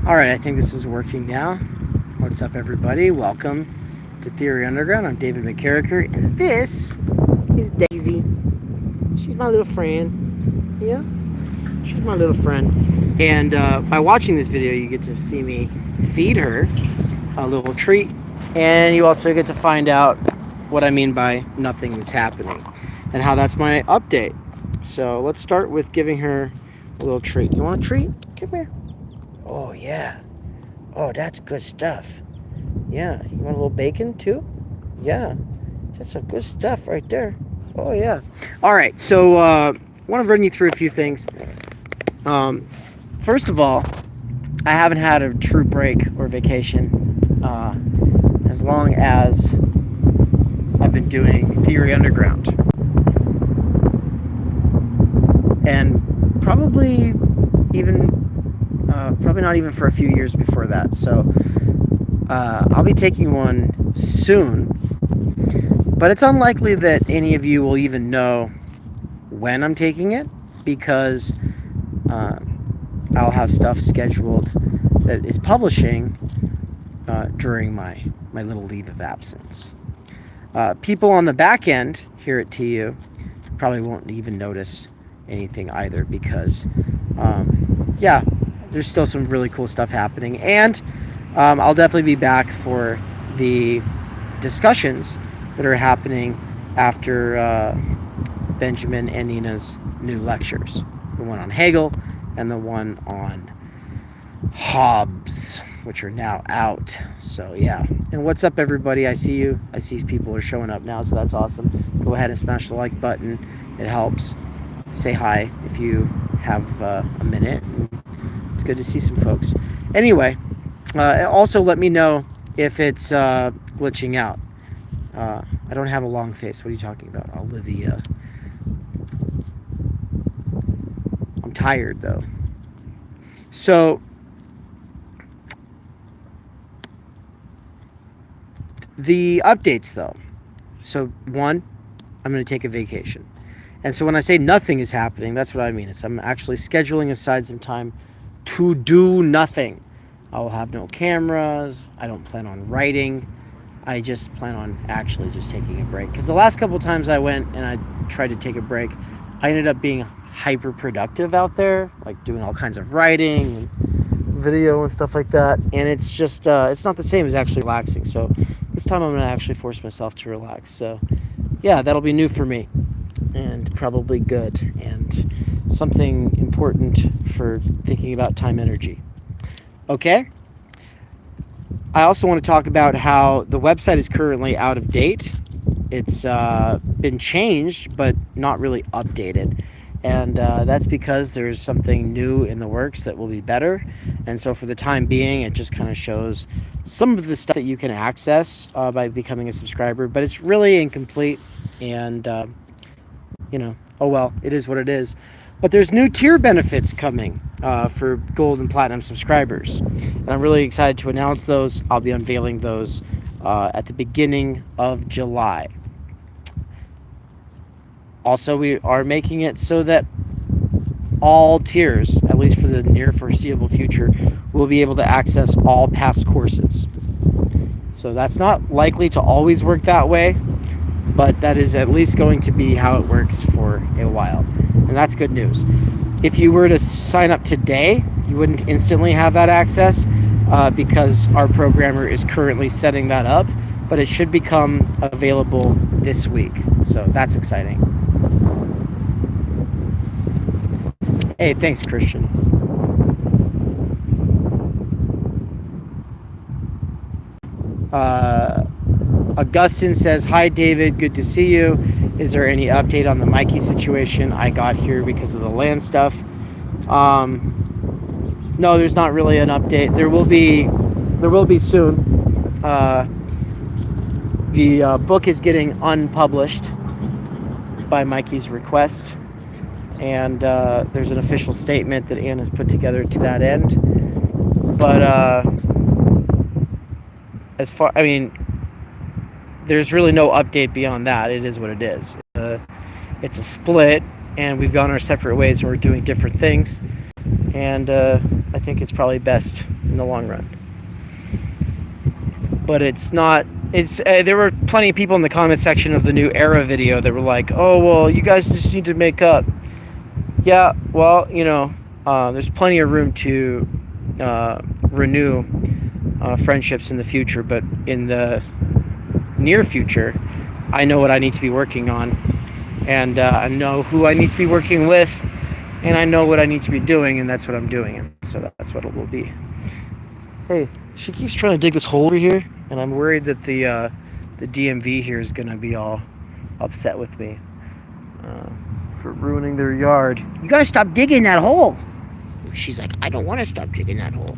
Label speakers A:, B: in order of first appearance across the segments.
A: Alright, I think this is working now. What's up, everybody? Welcome to Theory Underground. I'm David McKerracher, and this is Daisy. She's my little friend. Yeah? She's my little friend. And by watching this video, you get to see me feed her a little treat, and you also get to find out what I mean by nothing is happening, and how that's my update. So let's start with giving her a little treat. You want a treat? Come here. Oh, yeah. Oh, that's good stuff. Yeah. You want a little bacon, too? Yeah. That's some good stuff right there. Oh, yeah. All right. So, I want to run you through a few things. First of all, I haven't had a true break or vacation as long as I've been doing Theory Underground. And probably not even for a few years before that. So I'll be taking one soon, but it's unlikely that any of you will even know when I'm taking it, because I'll have stuff scheduled that is publishing during my little leave of absence. People on the back end here at TU probably won't even notice anything either, because there's still some really cool stuff happening, and I'll definitely be back for the discussions that are happening after Benjamin and Nina's new lectures, the one on Hegel and the one on Hobbes, which are now out. So yeah. And what's up, everybody? I see you. I see people are showing up now, so that's awesome. Go ahead and smash the like button. It helps. Say hi if you have a minute. It's good to see some folks. Anyway, also let me know if it's glitching out. I don't have a long face. What are you talking about, Olivia? I'm tired, though. So, the updates, though. So, one, I'm going to take a vacation. And so when I say nothing is happening, that's what I mean. It's I'm actually scheduling aside some time to do nothing. I will have no cameras. I don't plan on writing. I just plan on actually just taking a break. Because the last couple times I went and I tried to take a break, I ended up being hyper productive out there, like doing all kinds of writing and video and stuff like that. And it's just, it's not the same as actually relaxing. So this time I'm going to actually force myself to relax. So yeah, that'll be new for me, and probably good, and something important for thinking about time energy. Okay? I also want to talk about how the website is currently out of date. It's been changed, but not really updated. And that's because there's something new in the works that will be better. And so for the time being, it just kind of shows some of the stuff that you can access by becoming a subscriber. But it's really incomplete, and oh well, it is what it is. But there's new tier benefits coming for gold and platinum subscribers, and I'm really excited to announce those. I'll be unveiling those at the beginning of July. Also, we are making it so that all tiers, at least for the near foreseeable future, will be able to access all past courses. So that's not likely to always work that way, but that is at least going to be how it works for a while. And that's good news. If you were to sign up today, you wouldn't instantly have that access because our programmer is currently setting that up, but it should become available this week. So that's exciting. Hey, thanks, Christian. Augustine says, hi, David, good to see you. Is there any update on the Mikey situation? I got here because of the land stuff. No, there's not really an update. There will be soon. The book is getting unpublished by Mikey's request, and there's an official statement that Anne has put together to that end. But there's really no update beyond that. It is what it is. It's a split, and we've gone our separate ways, and we're doing different things. and I think it's probably best in the long run. But it's not. It's there were plenty of people in the comment section of the New Era video that were like, "Oh well, you guys just need to make up." Yeah, well, there's plenty of room to renew friendships in the future, but in the near future, I know what I need to be working on, and I know who I need to be working with, and I know what I need to be doing, and that's what I'm doing, and so that's what it will be. Hey, she keeps trying to dig this hole over here, and I'm worried that the DMV here is going to be all upset with me for ruining their yard. You got to stop digging that hole. She's like, I don't want to stop digging that hole.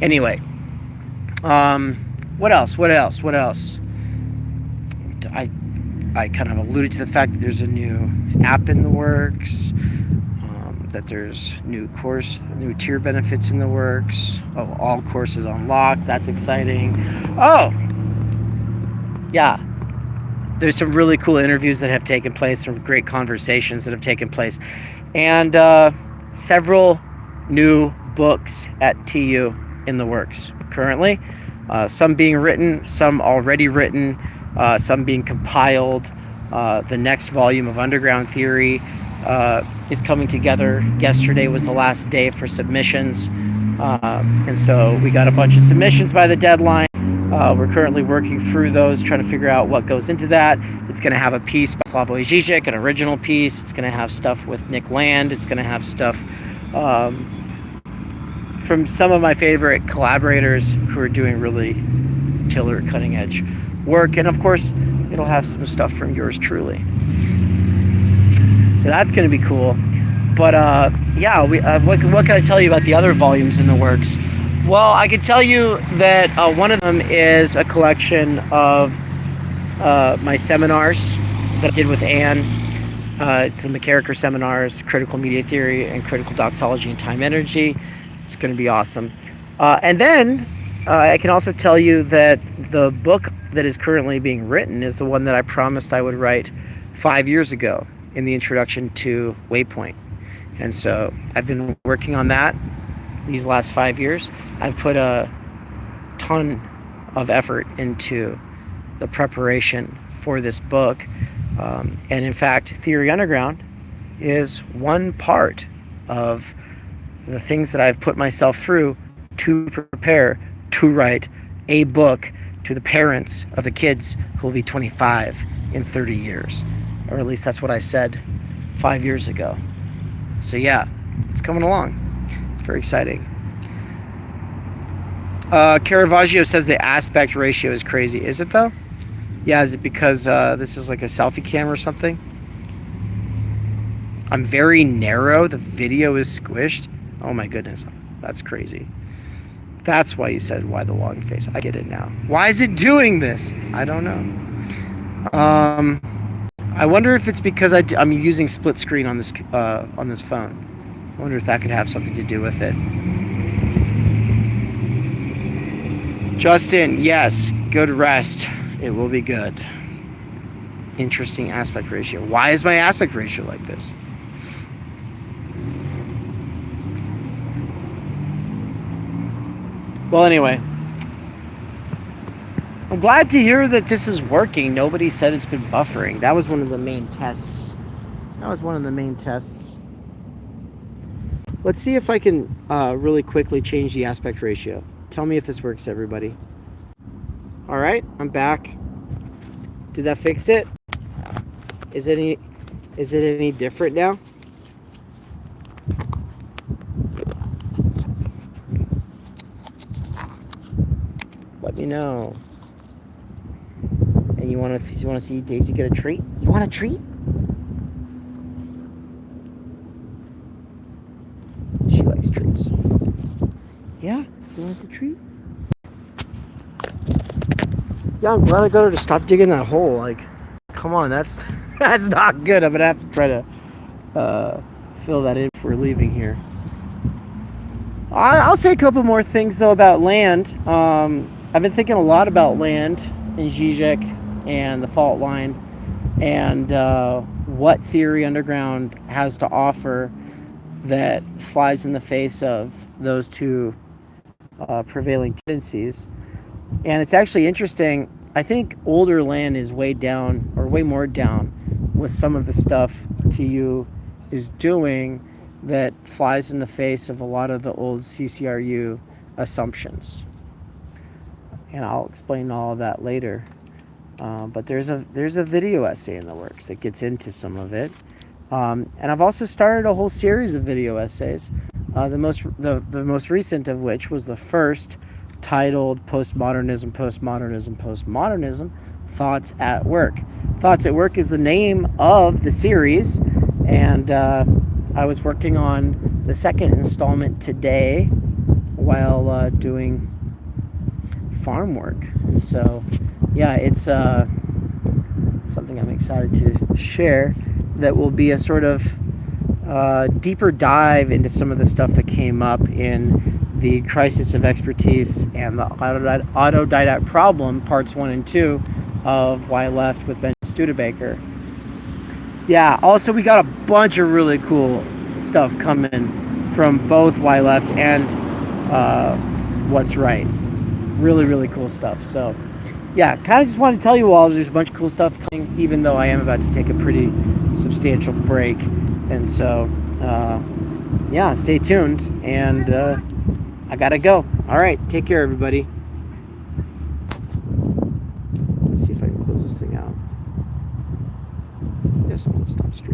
A: Anyway, what else? I kind of alluded to the fact that there's a new app in the works, that there's new tier benefits in the works. Oh, all courses unlocked. That's exciting. Oh, yeah. There's some really cool interviews that have taken place, some great conversations that have taken place, and several new books at TU in the works currently. Some being written, some already written, some being compiled. The next volume of Underground Theory is coming together. Yesterday was the last day for submissions, and so we got a bunch of submissions by the deadline. We're currently working through those, trying to figure out what goes into that. It's going to have a piece by Slavoj Zizek, an original piece. It's going to have stuff with Nick Land. It's going to have stuff from some of my favorite collaborators who are doing really killer, cutting-edge work. And of course, it'll have some stuff from yours truly. So that's going to be cool. But yeah, what can I tell you about the other volumes in the works? Well, I can tell you that one of them is a collection of my seminars that I did with Anne. It's the McKerracher seminars, Critical Media Theory and Critical Doxology and Time Energy. It's going to be awesome. And then I can also tell you that the book that is currently being written is the one that I promised I would write 5 years ago in the introduction to Waypoint. And so I've been working on that these last 5 years. I've put a ton of effort into the preparation for this book. And in fact, Theory Underground is one part of the things that I've put myself through to prepare to write a book to the parents of the kids who will be 25 in 30 years. Or at least that's what I said 5 years ago. So yeah, it's coming along. It's very exciting. Caravaggio says the aspect ratio is crazy. Is it though? Yeah, is it because this is like a selfie cam or something? I'm very narrow. The video is squished. Oh my goodness, that's crazy. That's why you said, why the long face? I get it now. Why is it doing this? I don't know. I wonder if it's because I'm using split screen on this phone. I wonder if that could have something to do with it. Justin, yes, good rest. It will be good. Interesting aspect ratio. Why is my aspect ratio like this? Well, anyway, I'm glad to hear that this is working. Nobody said it's been buffering. That was one of the main tests. Let's see if I can really quickly change the aspect ratio. Tell me if this works, everybody. All right, I'm back. Did that fix it? Is it any different now? Let me know. And you want to see Daisy get a treat? You want a treat? She likes treats. Yeah, you want the treat? Yeah, I'm glad I got her to stop digging that hole. Like, come on, that's that's not good. I'm gonna have to try to fill that in before leaving here. I'll say a couple more things though about Land. I've been thinking a lot about Land and Zizek and the fault line and what Theory Underground has to offer that flies in the face of those two prevailing tendencies. And it's actually interesting. I think older Lan is way down, or way more down, with some of the stuff TU is doing that flies in the face of a lot of the old CCRU assumptions. And I'll explain all of that later. But there's a video essay in the works that gets into some of it. And I've also started a whole series of video essays. The most recent of which was the first, titled Postmodernism, Postmodernism, Postmodernism, Thoughts at Work. Thoughts at Work is the name of the series, and I was working on the second installment today while doing farm work. So yeah, it's something I'm excited to share that will be a sort of deeper dive into some of the stuff that came up in the Crisis of Expertise and the Autodidact Problem, parts 1 and 2 of Why Left with Benjamin Studebaker. Yeah, also we got a bunch of really cool stuff coming from both Why Left and What's Right. Really, really cool stuff. So yeah, kind of just wanted to tell you all there's a bunch of cool stuff coming, even though I am about to take a pretty substantial break. And so, yeah, stay tuned. And I gotta go. All right, take care, everybody. Let's see if I can close this thing out. Yes, I'm gonna stop streaming.